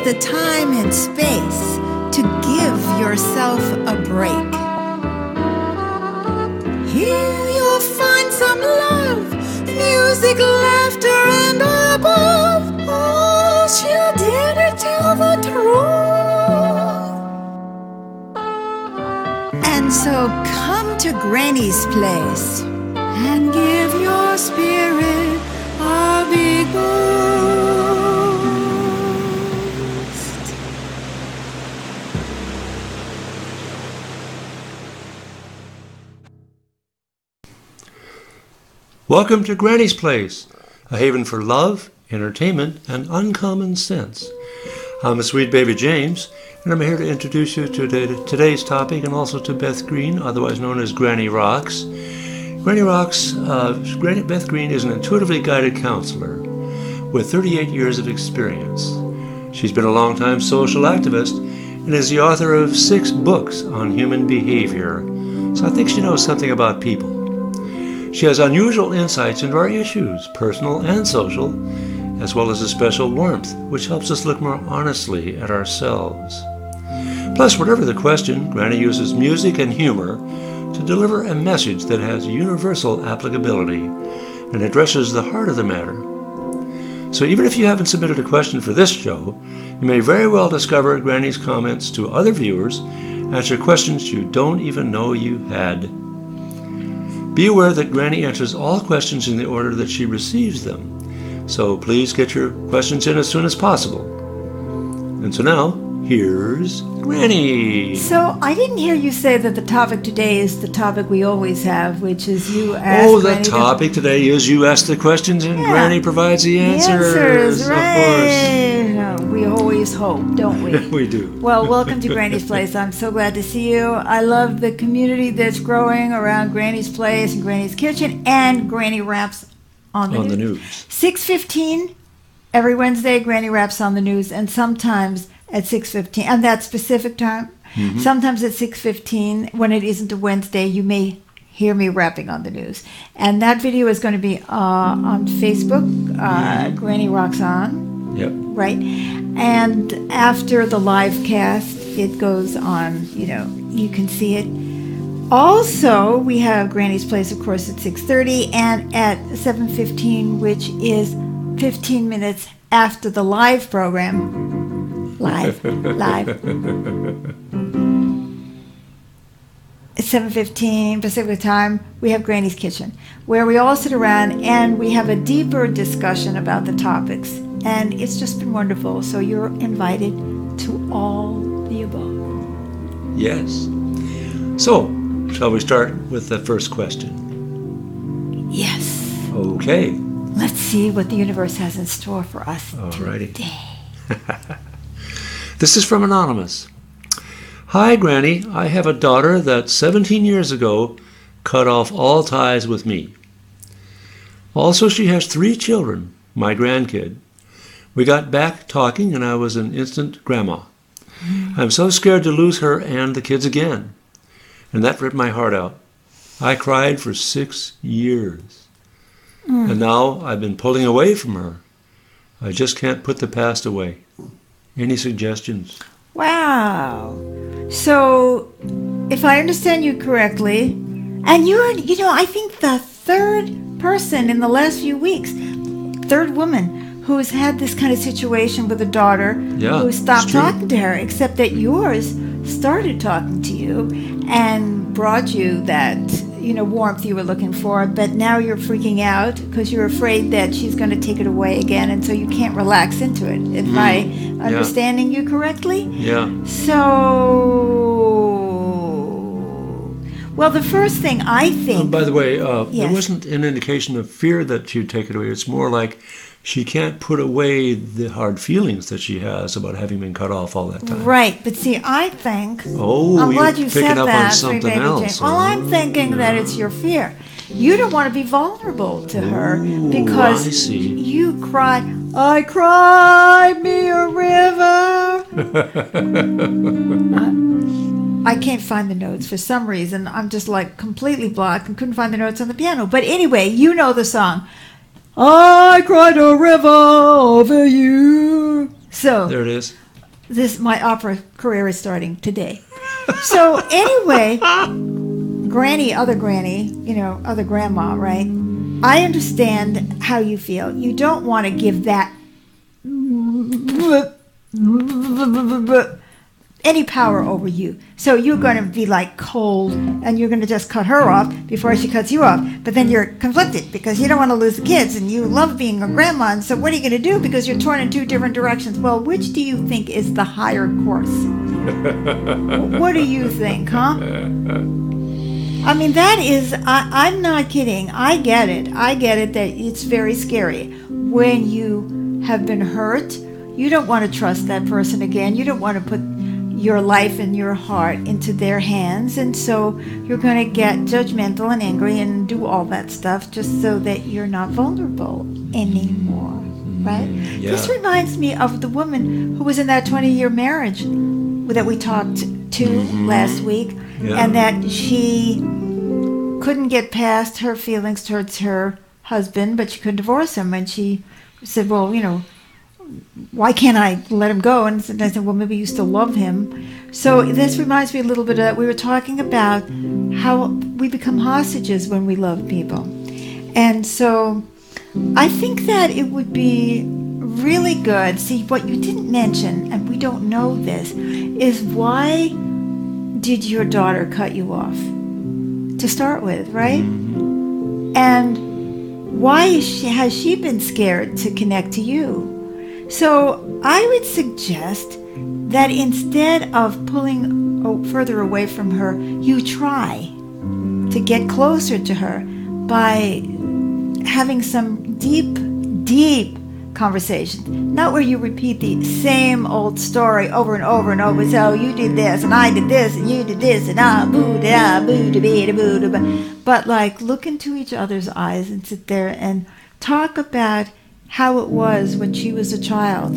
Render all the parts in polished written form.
the time and space to give yourself a break. Here you'll find some love, music, laughter, and above all, she'll dare to tell the truth. And so come to Granny's place and give your spirit a big boost. Welcome to Granny's Place, a haven for love, entertainment, and uncommon sense. I'm a sweet baby James, and I'm here to introduce you to today's topic and also to Beth Green, otherwise known as Granny Rocks. Granny Rocks, Beth Green is an intuitively guided counselor with 38 years of experience. She's been a long-time social activist and is the author of 6 books on human behavior, so I think she knows something about people. She has unusual insights into our issues, personal and social, as well as a special warmth, which helps us look more honestly at ourselves. Plus, whatever the question, Granny uses music and humor to deliver a message that has universal applicability and addresses the heart of the matter. So even if you haven't submitted a question for this show, you may very well discover Granny's comments to other viewers, answer questions you don't even know you had. Be aware that Granny answers all questions in the order that she receives them, so please get your questions in as soon as possible. And so now, here's Granny. So I didn't hear you say that the topic today is the topic we always have, which is you ask the topic today is you ask the questions and Granny provides the answers. Right. Of course. We always hope, don't we? We do. Well, welcome to Granny's Place. I'm so glad to see you. I love the community that's growing around Granny's Place and Granny's Kitchen and Granny Raps on the news. 6:15 every Wednesday, Granny Raps on the news, and sometimes at 6:15, and that specific time. Mm-hmm. Sometimes at 6:15, when it isn't a Wednesday, you may hear me rapping on the news. And that video is going to be on Facebook, Granny Rocks On. Yep. Right? And after the live cast, it goes on, you can see it. Also, we have Granny's Place, of course, at 6:30 and at 7:15, which is 15 minutes after the live program. Live. At 7:15 Pacific time, we have Granny's Kitchen, where we all sit around and we have a deeper discussion about the topics. And it's just been wonderful. So you're invited to all the above. Yes. So, shall we start with the first question? Yes. Okay. Let's see what the universe has in store for us Alrighty. today. This is from Anonymous. Hi, Granny. I have a daughter that 17 years ago cut off all ties with me. Also, she has 3 children, my grandkid. We got back talking and I was an instant grandma. I'm so scared to lose her and the kids again. And that ripped my heart out. I cried for 6 years. And now I've been pulling away from her. I just can't put the past away. Any suggestions? Wow. So, if I understand you correctly, and you're, I think the 3rd person in the last few weeks, 3rd woman who's had this kind of situation with a daughter who stopped talking to her, except that yours started talking to you and brought you that, warmth you were looking for, but now you're freaking out because you're afraid that she's going to take it away again, and so you can't relax into it. Am I understanding you correctly? Yeah. So, well, the first thing I think... by the way, there wasn't an indication of fear that you'd take it away. It's more like she can't put away the hard feelings that she has about having been cut off all that time. Right, but see, I think... I'm glad you said up that. On something else. Well, I'm thinking that it's your fear. You don't want to be vulnerable to her because you cry, I cried me a river. I can't find the notes for some reason. I'm just like completely blocked and couldn't find the notes on the piano. But anyway, you know the song. I cried a river over you. So there it is. my opera career is starting today. So anyway, other grandma, right? I understand how you feel. You don't want to give that any power over you. So you're going to be like cold, and you're going to just cut her off before she cuts you off. But then you're conflicted because you don't want to lose the kids, and you love being a grandma. And so what are you going to do? Because you're torn in two different directions. Well, which do you think is the higher course? What do you think, huh? I mean, that is, I'm not kidding. I get it. That it's very scary. When you have been hurt, you don't want to trust that person again. You don't want to put your life and your heart into their hands. And so you're going to get judgmental and angry and do all that stuff just so that you're not vulnerable anymore, right? Yeah. This reminds me of the woman who was in that 20-year marriage that we talked to last week, and that she couldn't get past her feelings towards her husband, but she couldn't divorce him. And she said, well, why can't I let him go? And I said, well, maybe you still love him. So this reminds me a little bit of that. We were talking about how we become hostages when we love people. And so I think that it would be really good. See, what you didn't mention, and we don't know this, is why did your daughter cut you off to start with, right? And why has she been scared to connect to you? So I would suggest that instead of pulling further away from her, you try to get closer to her by having some deep conversation. Not where you repeat the same old story over and over and over. So you did this and I did this and you did this and but like look into each other's eyes and sit there and talk about how it was when she was a child.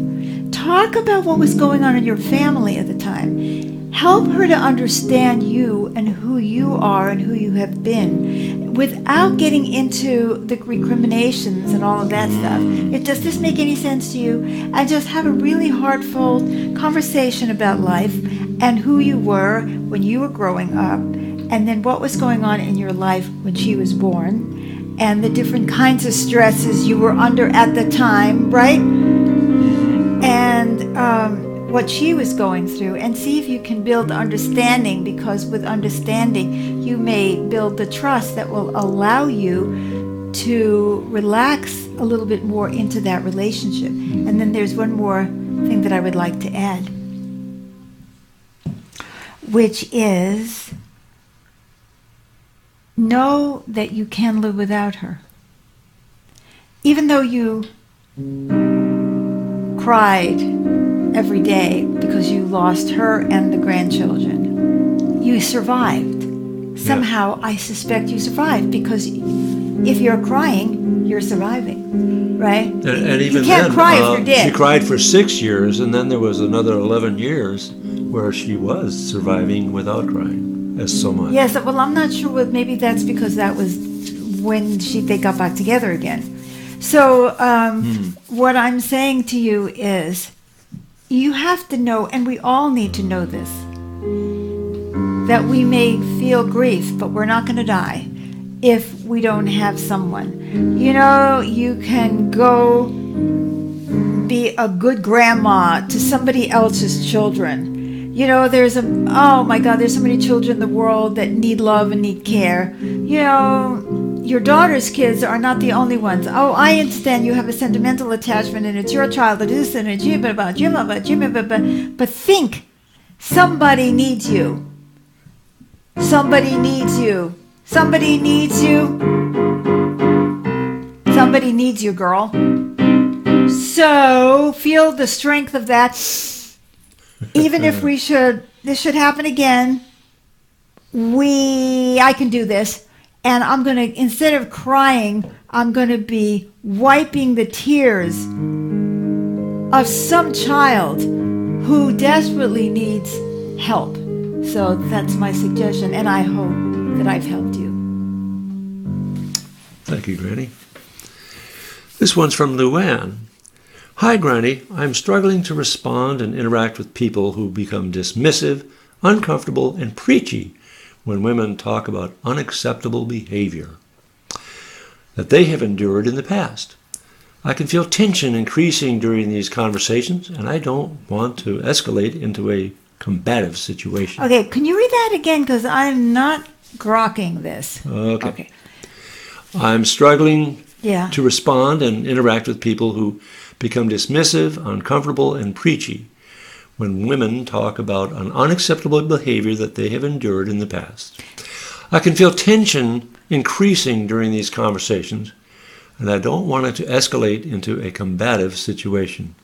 Talk about what was going on in your family at the time. Help her to understand you and who you are and who you have been without getting into the recriminations and all of that stuff. Does this make any sense to you? And just have a really heartfelt conversation about life and who you were when you were growing up, and then what was going on in your life when she was born, and the different kinds of stresses you were under at the time, right? And what she was going through, and see if you can build understanding, because with understanding, you may build the trust that will allow you to relax a little bit more into that relationship. And then there's one more thing that I would like to add, which is know that you can live without her. Even though you cried every day because you lost her and the grandchildren, you survived. Somehow, I suspect you survived, because if you're crying, you're surviving, right? And even you can't then, cry if you're dead. She cried for 6 years, and then there was another 11 years where she was surviving without crying as so much. Yes, well, I'm not sure. Maybe that's because that was when they got back together again. So what I'm saying to you is, you have to know, and we all need to know this, that we may feel grief, but we're not going to die if we don't have someone. You know, you can go be a good grandma to somebody else's children. You know, there's so many children in the world that need love and need care. You know, your daughter's kids are not the only ones. Oh, I understand you have a sentimental attachment and it's your child, but think, somebody needs you. Somebody needs you. Somebody needs you. Somebody needs you, girl. So feel the strength of that. Even if this should happen again, I can do this. And I'm going to, instead of crying, I'm going to be wiping the tears of some child who desperately needs help. So that's my suggestion, and I hope that I've helped you. Thank you, Granny. This one's from Luann. Hi, Granny. I'm struggling to respond and interact with people who become dismissive, uncomfortable, and preachy when women talk about unacceptable behavior that they have endured in the past. I can feel tension increasing during these conversations, and I don't want to escalate into a combative situation. Okay, can you read that again? Because I'm not grokking this. Okay. I'm struggling Yeah. to respond and interact with people who become dismissive, uncomfortable, and preachy when women talk about an unacceptable behavior that they have endured in the past. I can feel tension increasing during these conversations, and I don't want it to escalate into a combative situation.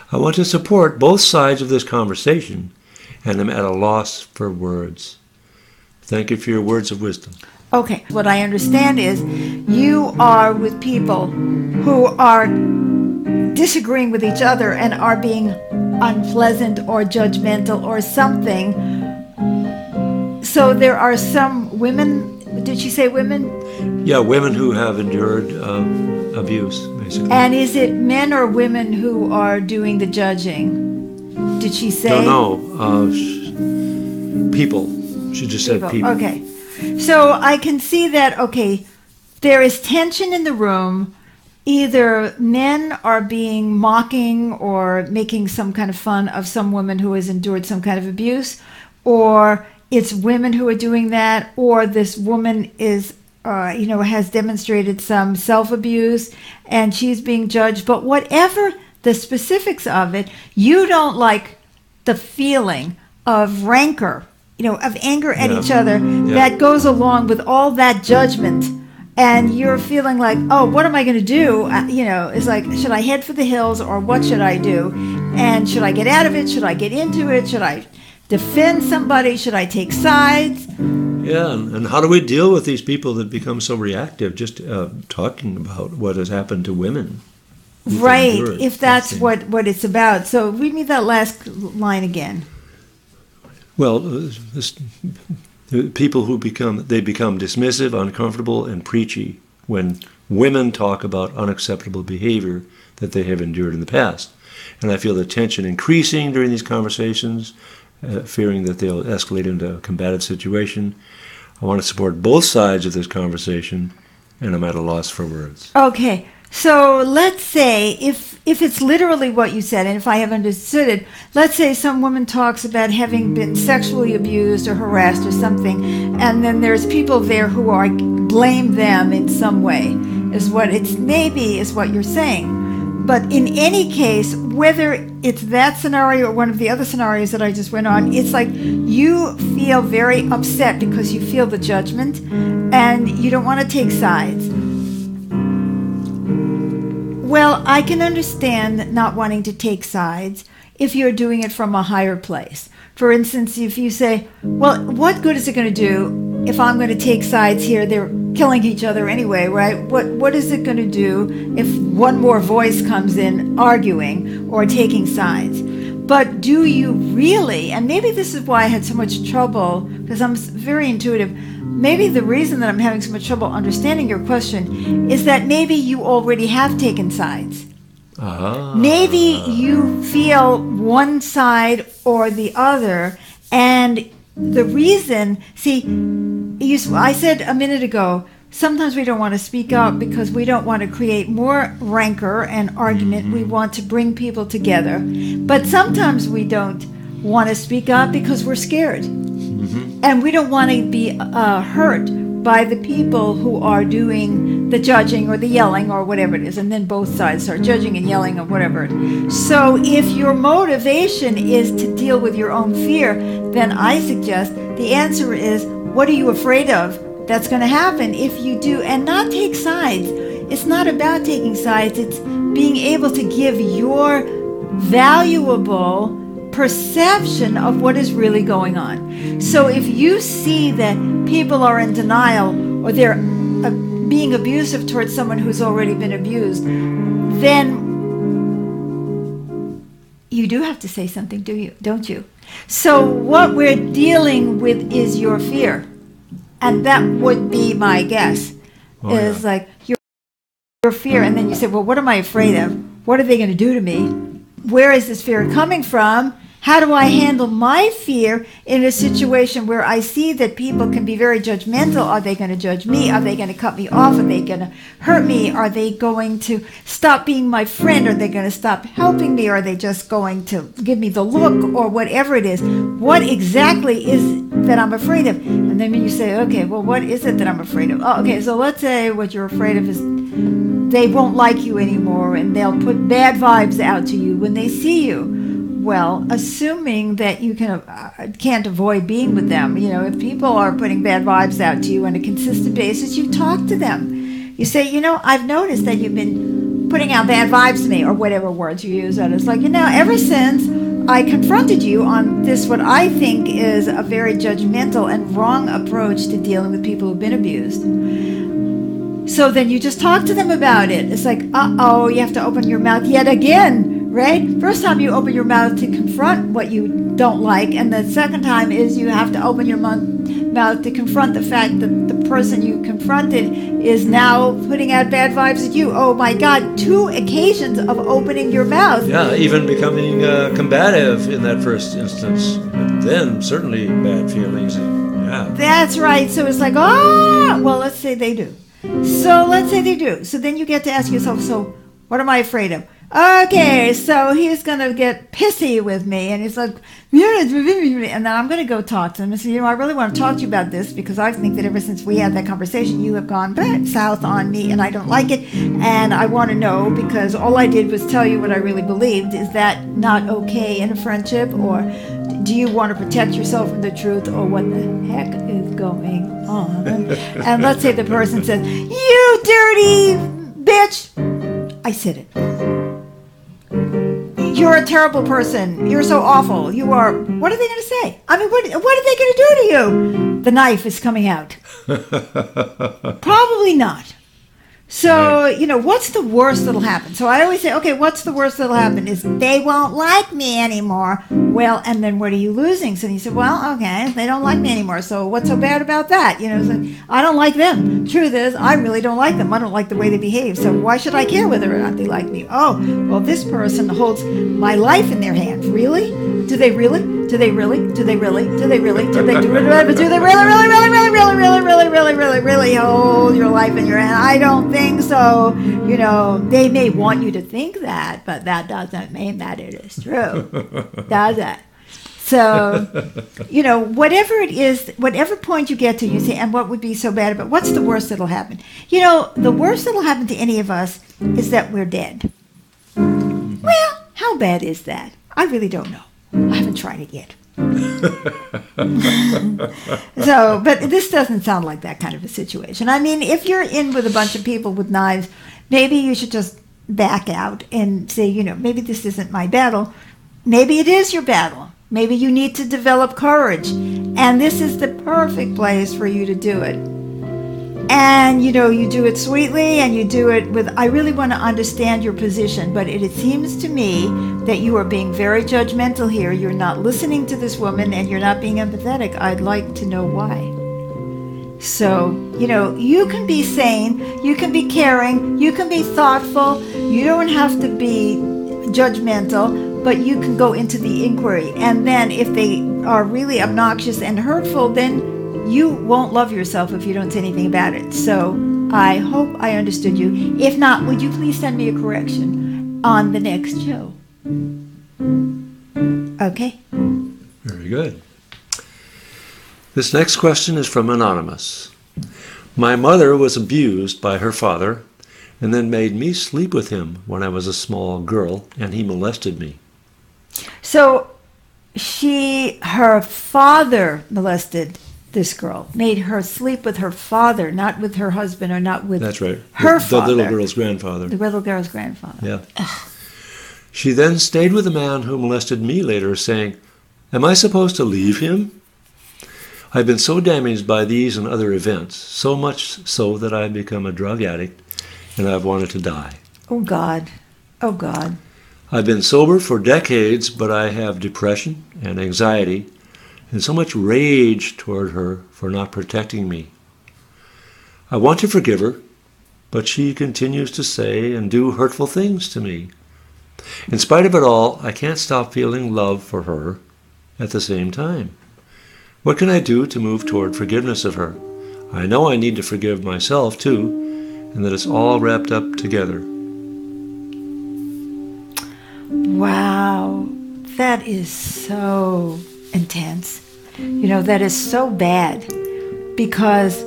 I want to support both sides of this conversation, and am at a loss for words. Thank you for your words of wisdom. Okay, what I understand is you are with people who are disagreeing with each other and are being unpleasant or judgmental or something. So there are some women, did she say women? Yeah, women who have endured abuse, basically. And is it men or women who are doing the judging? Did she say? Don't know. People. She just said people. Okay. So I can see that, okay, there is tension in the room. Either men are being mocking or making some kind of fun of some woman who has endured some kind of abuse, or it's women who are doing that, or this woman is, has demonstrated some self-abuse and she's being judged. But whatever the specifics of it, you don't like the feeling of rancor, of anger at each other that goes along with all that judgment. And you're feeling like, oh, what am I going to do? It's like, should I head for the hills or what should I do? And should I get out of it? Should I get into it? Should I defend somebody? Should I take sides? Yeah, and how do we deal with these people that become so reactive, just talking about what has happened to women? Right, if that's what it's about. So read me that last line again. Well, people who become dismissive, uncomfortable, and preachy when women talk about unacceptable behavior that they have endured in the past. And I feel the tension increasing during these conversations, fearing that they'll escalate into a combative situation. I want to support both sides of this conversation, and I'm at a loss for words. Okay, so let's say if it's literally what you said, and if I have understood it, let's say some woman talks about having been sexually abused or harassed or something, and then there's people there who are blame them in some way, is what you're saying. But in any case, whether it's that scenario or one of the other scenarios that I just went on, it's like you feel very upset because you feel the judgment and you don't want to take sides. Well, I can understand not wanting to take sides if you're doing it from a higher place. For instance, if you say, well, what good is it going to do if I'm going to take sides here? They're killing each other anyway, right? What is it going to do if one more voice comes in arguing or taking sides? But do you really, and maybe this is why I had so much trouble, because I'm very intuitive, maybe the reason that I'm having so much trouble understanding your question is that maybe you already have taken sides. Maybe you feel one side or the other, and the reason, I said a minute ago, sometimes we don't want to speak up because we don't want to create more rancor and argument. We want to bring people together. But sometimes we don't want to speak up because we're scared. And we don't want to be hurt by the people who are doing the judging or the yelling or whatever it is. And then both sides start judging and yelling or whatever it is. So if your motivation is to deal with your own fear, then I suggest the answer is, what are you afraid of that's going to happen if you do? And not take sides. It's not about taking sides. It's being able to give your valuable perception of what is really going on. So if you see that people are in denial or they're being abusive towards someone who's already been abused, then you do have to say something, don't you? So what we're dealing with is your fear. And that would be my guess, like your fear. And then you say, well, what am I afraid of? What are they going to do to me? Where is this fear coming from? How do I handle my fear in a situation where I see that people can be very judgmental? Are they going to judge me? Are they going to cut me off? Are they going to hurt me? Are they going to stop being my friend? Are they going to stop helping me? Are they just going to give me the look or whatever it is? What exactly is that I'm afraid of? And then when you say, okay, well, what is it that I'm afraid of? Oh, okay, so let's say what you're afraid of is they won't like you anymore and they'll put bad vibes out to you when they see you. Well, assuming that you can't avoid being with them, if people are putting bad vibes out to you on a consistent basis, you talk to them. You say, I've noticed that you've been putting out bad vibes to me, or whatever words you use. And it's like, ever since I confronted you on this, what I think is a very judgmental and wrong approach to dealing with people who've been abused. So then you just talk to them about it. It's like, uh-oh, you have to open your mouth yet again. Right? First time you open your mouth to confront what you don't like, and the second time is you have to open your mouth to confront the fact that the person you confronted is now putting out bad vibes at you. Oh my God, 2 occasions of opening your mouth. Yeah, even becoming combative in that first instance. But then certainly bad feelings. Yeah. That's right. So it's like, well, let's say they do. So then you get to ask yourself, so what am I afraid of? Okay, so he's going to get pissy with me, and he's like, and then I'm going to go talk to him and say, I really want to talk to you about this because I think that ever since we had that conversation, you have gone back south on me, and I don't like it, and I want to know because all I did was tell you what I really believed. Is that not okay in a friendship, or do you want to protect yourself from the truth, or what the heck is going on? And let's say the person says, you dirty bitch. I said it. You're a terrible person. You're so awful. You are. What are they going to say? I mean, what are they going to do to you? The knife is coming out. Probably not. So, what's the worst that'll happen? So I always say, okay, what's the worst that'll happen is they won't like me anymore. Well, and then what are you losing? So you said, well, okay, they don't like me anymore. So what's so bad about that? So I don't like them. Truth is, I really don't like them. I don't like the way they behave. So why should I care whether or not they like me? Oh, well, this person holds my life in their hands. Really? Do they really? Do they really? Do they really? Do they really? Do they do it? Do they really hold your life in your hand? I don't think so. They may want you to think that, but that doesn't mean that it is true, does it? So, whatever it is, whatever point you get to, you say, and what would be so bad about, what's the worst that'll happen? The worst that'll happen to any of us is that we're dead. Well, how bad is that? I really don't know. I haven't tried it yet. So, but this doesn't sound like that kind of a situation. I mean, if you're in with a bunch of people with knives, maybe you should just back out and say, maybe this isn't my battle. Maybe it is your battle. Maybe you need to develop courage. And this is the perfect place for you to do it. And, you do it sweetly and you do it with, I really want to understand your position, but it seems to me that you are being very judgmental here. You're not listening to this woman and you're not being empathetic. I'd like to know why. So, you can be sane, you can be caring, you can be thoughtful, you don't have to be judgmental, but you can go into the inquiry. And then if they are really obnoxious and hurtful, then you won't love yourself if you don't say anything about it. So I hope I understood you. If not, would you please send me a correction on the next show? Okay. Very good. This next question is from Anonymous. My mother was abused by her father and then made me sleep with him when I was a small girl, and he molested me. So her father molested this girl, made her sleep with her father, not with her husband or not with That's right. Her father. The little girl's grandfather. The little girl's grandfather. Yeah. Ugh. She then stayed with the man who molested me later, saying, am I supposed to leave him? I've been so damaged by these and other events, so much so that I've become a drug addict and I've wanted to die. Oh, God. Oh, God. I've been sober for decades, but I have depression and anxiety and so much rage toward her for not protecting me. I want to forgive her, but she continues to say and do hurtful things to me. In spite of it all, I can't stop feeling love for her at the same time. What can I do to move toward forgiveness of her? I know I need to forgive myself too, and that it's all wrapped up together. Wow, that is so intense. That is so bad, because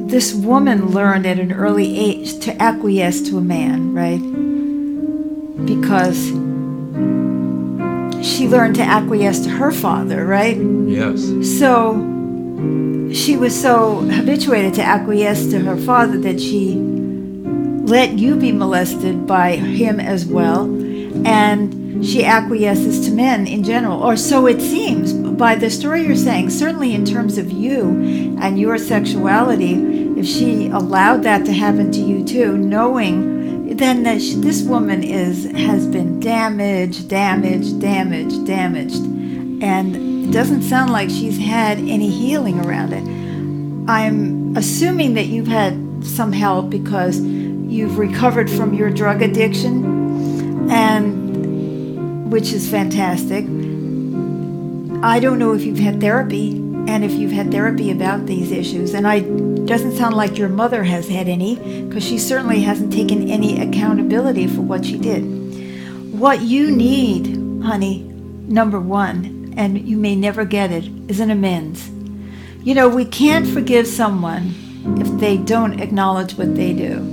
this woman learned at an early age to acquiesce to a man, right? Because she learned to acquiesce to her father, right? Yes. So she was so habituated to acquiesce to her father that she let you be molested by him as well, and she acquiesces to men in general, or so it seems by the story you're saying. Certainly in terms of you and your sexuality, if she allowed that to happen to you too, knowing then that this woman has been damaged, and it doesn't sound like she's had any healing around it. I'm assuming that you've had some help because you've recovered from your drug addiction, and which is fantastic. I don't know if you've had therapy, and if you've had therapy about these issues, and it doesn't sound like your mother has had any, because she certainly hasn't taken any accountability for what she did. What you need, honey, number one, and you may never get it, is an amends. We can't forgive someone if they don't acknowledge what they do.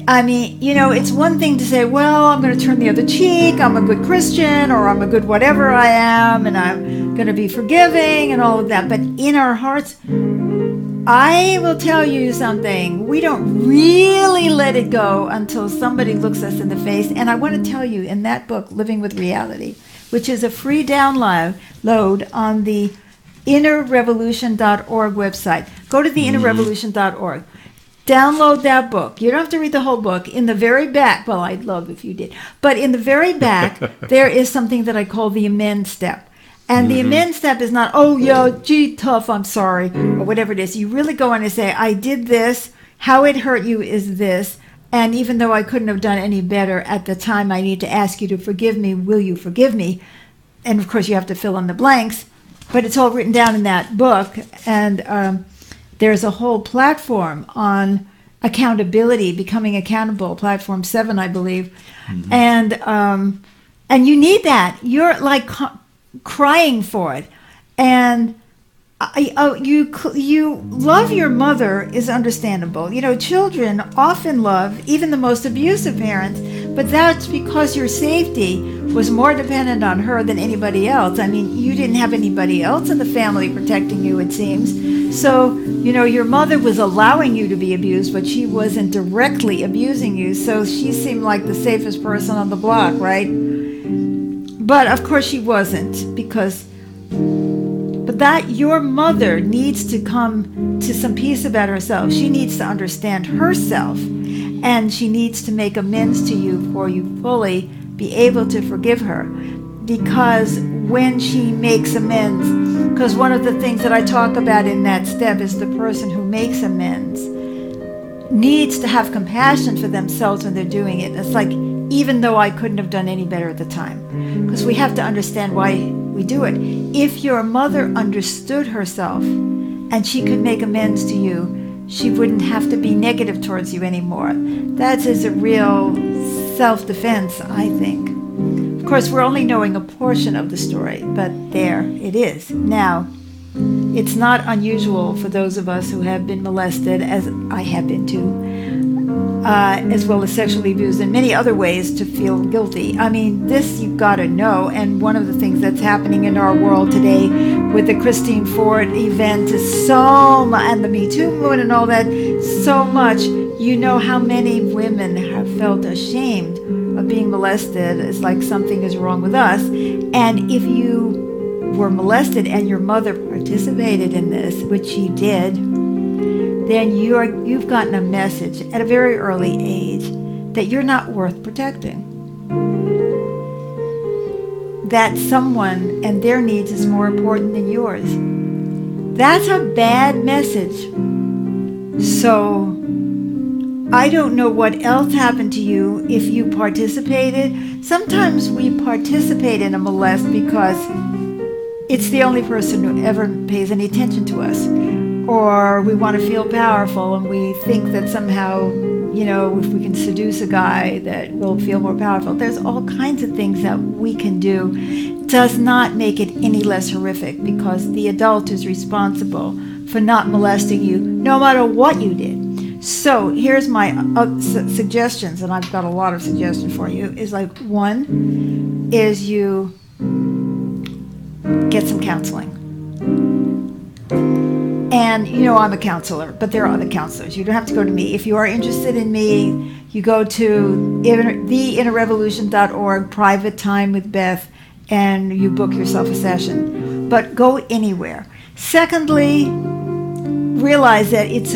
I mean, it's one thing to say, well, I'm going to turn the other cheek, I'm a good Christian, or I'm a good whatever I am, and I'm going to be forgiving and all of that. But in our hearts, I will tell you something. We don't really let it go until somebody looks us in the face. And I want to tell you, in that book, Living with Reality, which is a free download on the innerrevolution.org website. Go to the innerrevolution.org. Download that book. You don't have to read the whole book. In the very back, well, I'd love if you did, but in the very back, there is something that I call the amend step. And the amend step is not, oh, yeah, gee, tough, I'm sorry, or whatever it is. You really go on and say, I did this, how it hurt you is this, and even though I couldn't have done any better at the time, I need to ask you to forgive me. Will you forgive me? And, of course, you have to fill in the blanks, but it's all written down in that book. And there's a whole platform on accountability, becoming accountable, platform 7, I believe. And you need that. You're like crying for it. And you love your mother is understandable. Children often love even the most abusive parents, but that's because your safety was more dependent on her than anybody else. I mean, you didn't have anybody else in the family protecting you, it seems. So, your mother was allowing you to be abused, but she wasn't directly abusing you. So she seemed like the safest person on the block, right? But of course she wasn't, but that your mother needs to come to some peace about herself. She needs to understand herself, and she needs to make amends to you for you fully be able to forgive her. Because when she makes amends, because one of the things that I talk about in that step is the person who makes amends needs to have compassion for themselves when they're doing it. It's like, even though I couldn't have done any better at the time. Because we have to understand why we do it. If your mother understood herself and she could make amends to you, she wouldn't have to be negative towards you anymore. That is a real self-defense, I think. Of course, we're only knowing a portion of the story, but there it is. Now, it's not unusual for those of us who have been molested, as I have been too, as well as sexually abused in many other ways, to feel guilty. I mean, this you've got to know, and one of the things that's happening in our world today with the Christine Ford event is so much, and the Me Too movement and all that, so much. You know how many women have felt ashamed of being molested. It's like something is wrong with us. And if you were molested and your mother participated in this, which she did, then you've gotten a message at a very early age that you're not worth protecting. That someone and their needs is more important than yours. That's a bad message. So I don't know what else happened to you if you participated. Sometimes we participate in a molest because it's the only person who ever pays any attention to us. Or we want to feel powerful and we think that somehow, if we can seduce a guy that we'll feel more powerful. There's all kinds of things that we can do. Does not make it any less horrific because the adult is responsible for not molesting you no matter what you did. So here's my suggestions, and I've got a lot of suggestions for you, is like, one is you get some counseling. And I'm a counselor, but there are other counselors. You don't have to go to me. If you are interested in me, you go to theinnerrevolution.org, private time with Beth, and you book yourself a session. But go anywhere. Secondly, realize that it's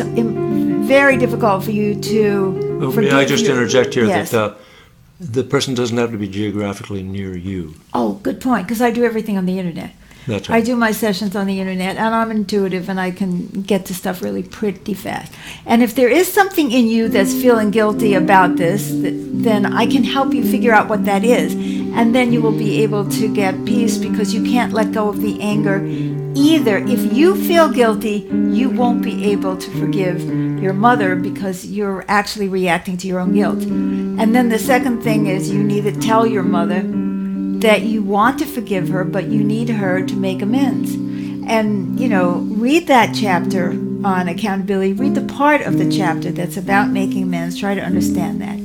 very difficult for you to forgive. May I just interject here? Yes. That the person doesn't have to be geographically near you. Oh, good point, because I do everything on the internet. That's right. I do my sessions on the internet, and I'm intuitive, and I can get to stuff really pretty fast. And if there is something in you that's feeling guilty about this, then I can help you figure out what that is. And then you will be able to get peace because you can't let go of the anger either. If you feel guilty, you won't be able to forgive your mother because you're actually reacting to your own guilt. And then the second thing is you need to tell your mother that you want to forgive her, but you need her to make amends. And, read that chapter on accountability. Read the part of the chapter that's about making amends. Try to understand that.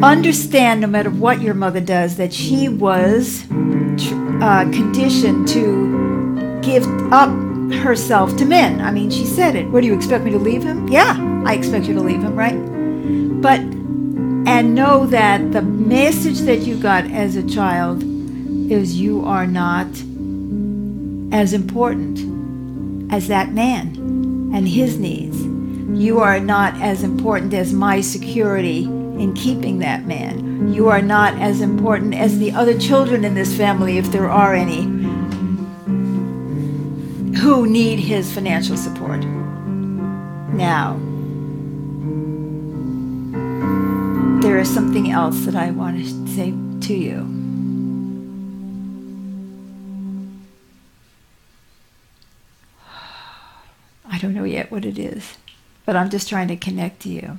Understand, no matter what your mother does, that she was conditioned to give up herself to men. I mean, she said it. What, do you expect me to leave him? Yeah, I expect you to leave him, right? And know that the message that you got as a child is you are not as important as that man and his needs. You are not as important as my security in keeping that man. You are not as important as the other children in this family, if there are any, who need his financial support. Now, there is something else that I want to say to you. I don't know yet what it is, but I'm just trying to connect to you.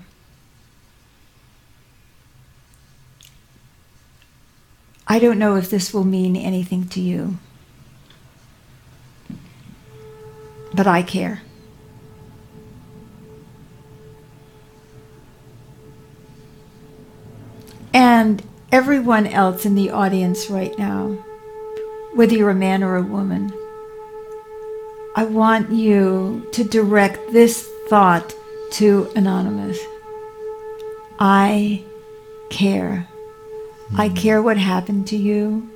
I don't know if this will mean anything to you, but I care. And everyone else in the audience right now, whether you're a man or a woman, I want you to direct this thought to Anonymous. I care. I care what happened to you.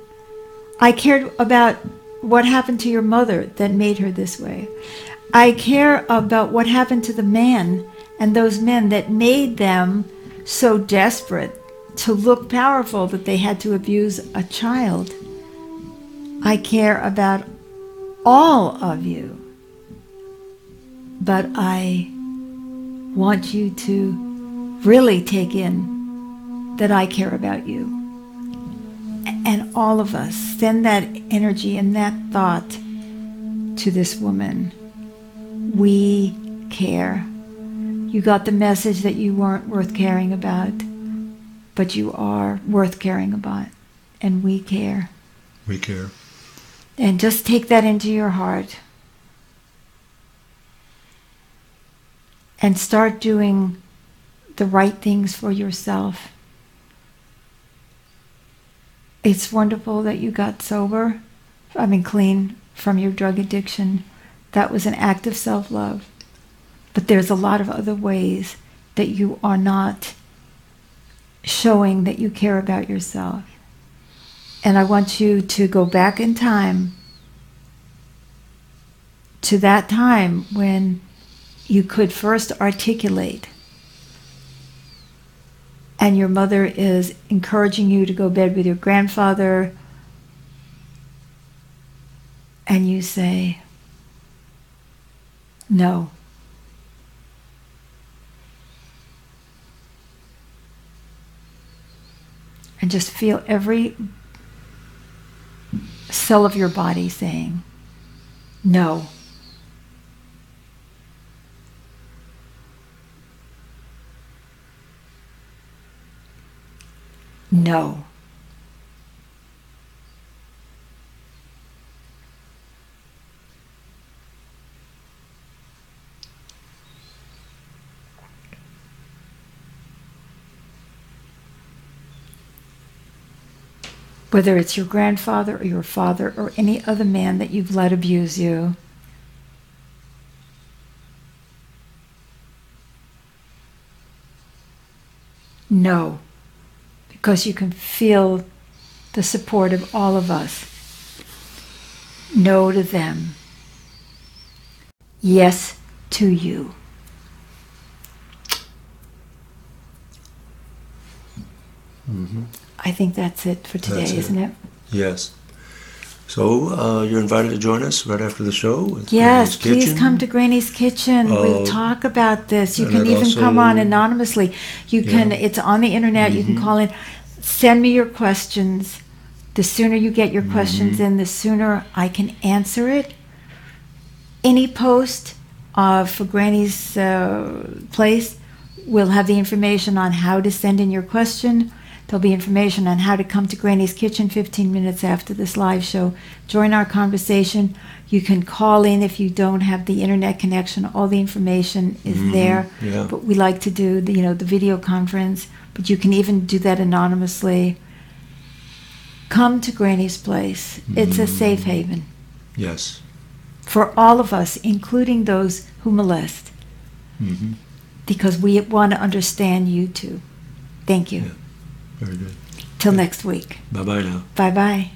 I cared about what happened to your mother that made her this way. I care about what happened to the man and those men that made them so desperate to look powerful that they had to abuse a child. I care about all of you. But I want you to really take in that I care about you. And all of us, send that energy and that thought to this woman. We care. You got the message that you weren't worth caring about, but you are worth caring about. And we care. We care. And just take that into your heart. And start doing the right things for yourself. It's wonderful that you got sober, clean from your drug addiction. That was an act of self-love. But there's a lot of other ways that you are not showing that you care about yourself. And I want you to go back in time to that time when you could first articulate, and your mother is encouraging you to go to bed with your grandfather, and you say, no. And just feel every cell of your body saying, no. No. Whether it's your grandfather or your father or any other man that you've let abuse you, no, because you can feel the support of all of us. No to them. Yes to you. Mm-hmm. I think that's it for today, isn't it? Yes. So you're invited to join us right after the show. Yes, please come to Granny's Kitchen. We'll talk about this. You can even also come on anonymously. You can. It's on the internet. You can call in. Send me your questions. The sooner you get your questions in, the sooner I can answer it. Any post for Granny's place will have the information on how to send in your question. There'll be information on how to come to Granny's Kitchen 15 minutes after this live show. Join our conversation. You can call in if you don't have the internet connection. All the information is there. Yeah. But we like to do the video conference. But you can even do that anonymously. Come to Granny's place. It's a safe haven. Yes. For all of us, including those who molest. Because we want to understand you too. Thank you. Yeah. Very good. Till next week. Bye-bye now. Bye-bye.